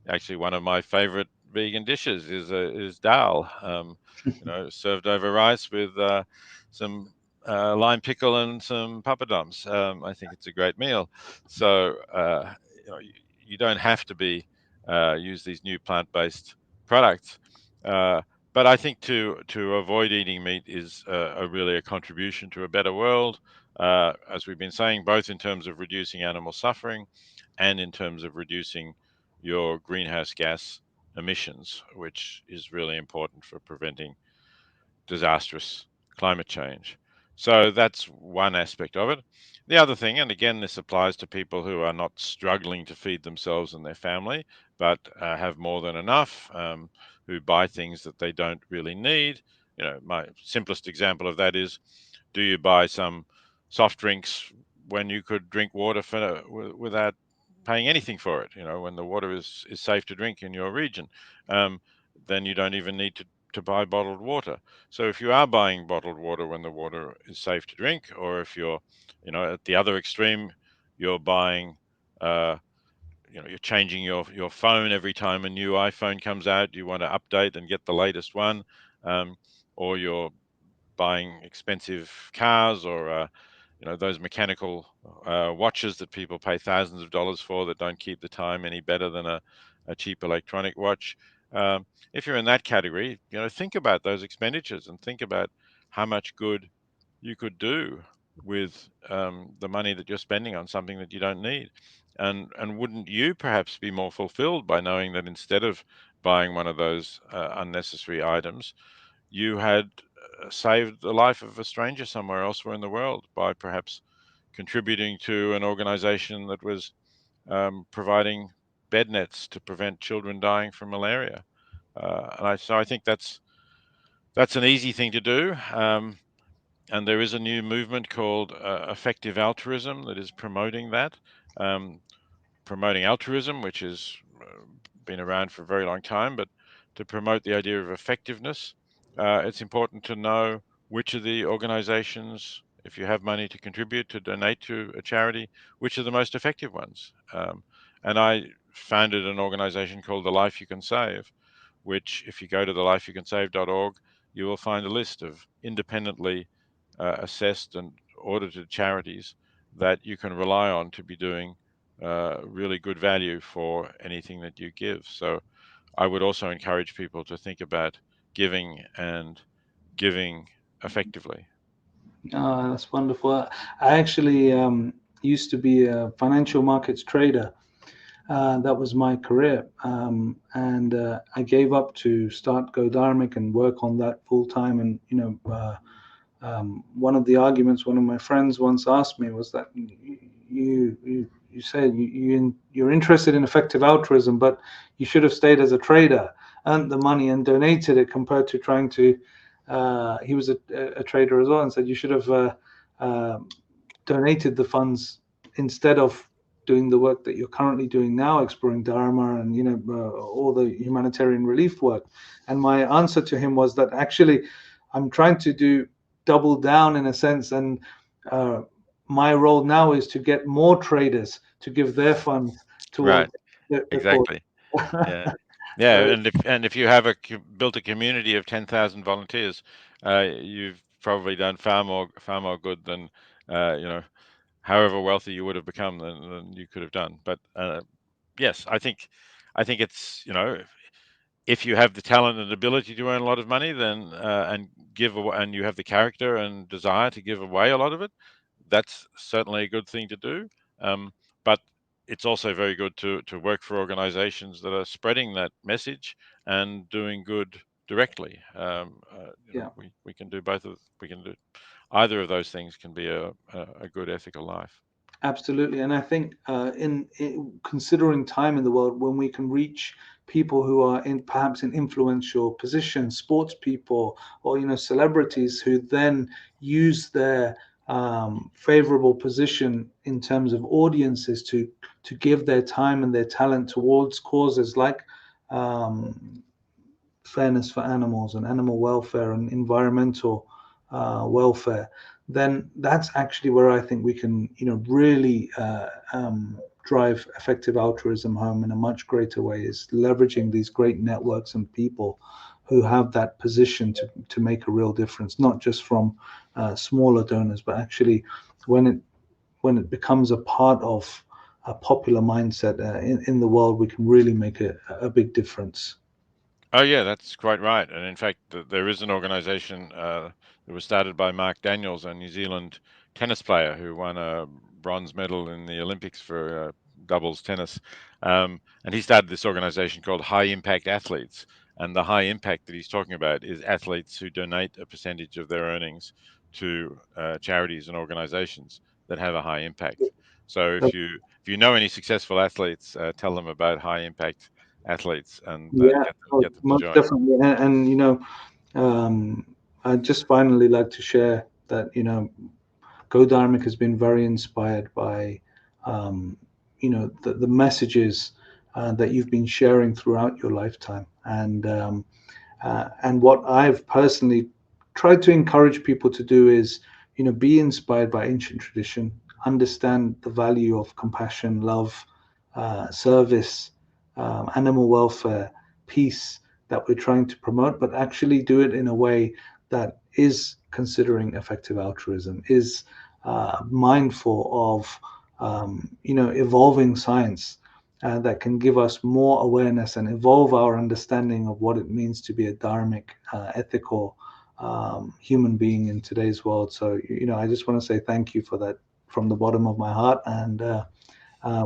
actually, one of my favorite vegan dishes is dal, served over rice with some lime pickle and some papadums. I think it's a great meal. So you don't have to use these new plant-based products. Uh, but I think to avoid eating meat is really a contribution to a better world, as we've been saying, both in terms of reducing animal suffering and in terms of reducing your greenhouse gas emissions, which is really important for preventing disastrous climate change. So that's one aspect of it. The other thing, and again, this applies to people who are not struggling to feed themselves and their family, but have more than enough, who buy things that they don't really need. My simplest example of that is, do you buy some soft drinks when you could drink water without paying anything for it? When the water is safe to drink in your region, um, then you don't even need to buy bottled water. So if you are buying bottled water when the water is safe to drink, or if you're, at the other extreme, you're buying, uh, you're changing your phone every time a new iPhone comes out, you want to update and get the latest one, or you're buying expensive cars, or those mechanical watches that people pay thousands of dollars for that don't keep the time any better than a cheap electronic watch. If you're in that category, think about those expenditures and think about how much good you could do with the money that you're spending on something that you don't need. And wouldn't you perhaps be more fulfilled by knowing that instead of buying one of those unnecessary items, you had saved the life of a stranger somewhere elsewhere in the world by perhaps contributing to an organization that was providing bed nets to prevent children dying from malaria? So I think that's an easy thing to do. And there is a new movement called effective altruism that is promoting that. Um, promoting altruism, which has been around for a very long time, but to promote the idea of effectiveness, it's important to know which of the organizations, if you have money to contribute, to donate to a charity, which are the most effective ones. And I founded an organization called The Life You Can Save, which, if you go to thelifeyoucansave.org, you will find a list of independently assessed and audited charities that you can rely on to be doing really good value for anything that you give. So I would also encourage people to think about giving and giving effectively. That's wonderful. I actually used to be a financial markets trader. That was my career. And I gave up to start Go Dharmic and work on that full time. And, one of the arguments one of my friends once asked me was that you said you're interested in effective altruism, but you should have stayed as a trader, earned the money, and donated it compared to trying to. He was a trader as well, and said you should have uh, donated the funds instead of doing the work that you're currently doing now, exploring Dharma and all the humanitarian relief work. And my answer to him was that actually, I'm trying to do double down in a sense, and uh, my role now is to get more traders to give their funds Right, towards the cause. exactly. Yeah. Yeah, So and if you have built a community of 10,000 volunteers, you've probably done far more good than however wealthy you would have become than you could have done. But yes, I think it's if you have the talent and ability to earn a lot of money, then and give away, and you have the character and desire to give away a lot of it, that's certainly a good thing to do. But it's also very good to work for organizations that are spreading that message and doing good directly. yeah. We can do both of we can do either of those things can be a good ethical life. Absolutely, and I think in considering time in the world when we can reach people who are in perhaps in influential positions, sports people, or celebrities who then use their favorable position in terms of audiences to give their time and their talent towards causes like um, fairness for animals and animal welfare and environmental welfare, then that's actually where I think we can, really drive effective altruism home in a much greater way. Is leveraging these great networks and people who have that position to make a real difference, not just from smaller donors, but actually when it becomes a part of a popular mindset in the world, we can really make a big difference. Oh yeah, that's quite right. And in fact, there is an organization that was started by Mark Daniels, a New Zealand tennis player who won a bronze medal in the Olympics for doubles tennis. And he started this organization called High Impact Athletes. And the high impact that he's talking about is athletes who donate a percentage of their earnings to charities and organizations that have a high impact. So if you know any successful athletes, tell them about High Impact Athletes and Yeah, get them oh, get them to most join. definitely. And I'd just finally like to share that, Go Dharmic has been very inspired by, the messages that you've been sharing throughout your lifetime. And what I've personally tried to encourage people to do is, be inspired by ancient tradition, understand the value of compassion, love, service, animal welfare, peace that we're trying to promote, but actually do it in a way that is considering effective altruism, is mindful of, evolving science that can give us more awareness and evolve our understanding of what it means to be a dharmic, ethical human being in today's world. So, I just want to say thank you for that from the bottom of my heart. And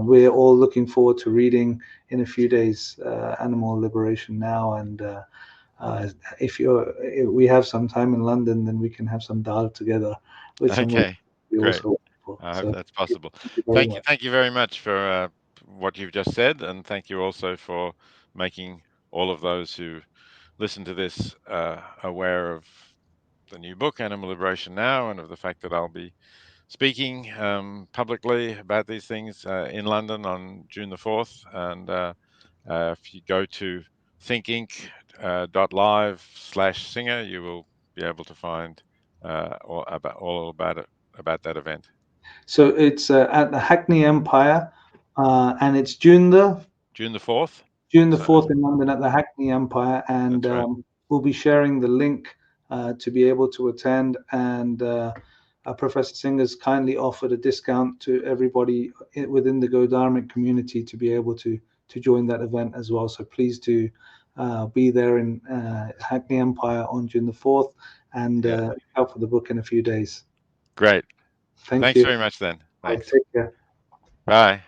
we're all looking forward to reading in a few days Animal Liberation Now. And uh, if we have some time in London, then we can have some dal together with some would Okay, be great. also wonderful. I hope So that's possible. thank you very much. Thank you very much for what you've just said, and thank you also for making all of those who listen to this aware of the new book, Animal Liberation Now, and of the fact that I'll be speaking publicly about these things in London on June the 4th. And if you go to thinkinc.live/singer, you will be able to find all about it, about that event. So it's at the Hackney Empire, and it's June the 4th. June the So 4th in London at the Hackney Empire, and that's right. we'll be sharing the link to be able to attend. And Professor Singer's kindly offered a discount to everybody within the Go Dharmic community to be able to join that event as well. So please do be there in Hackney Empire on June the 4th, and look out for the book in a few days. Great. Thank Thanks you. very much then. Bye. Thanks. Take care. Bye.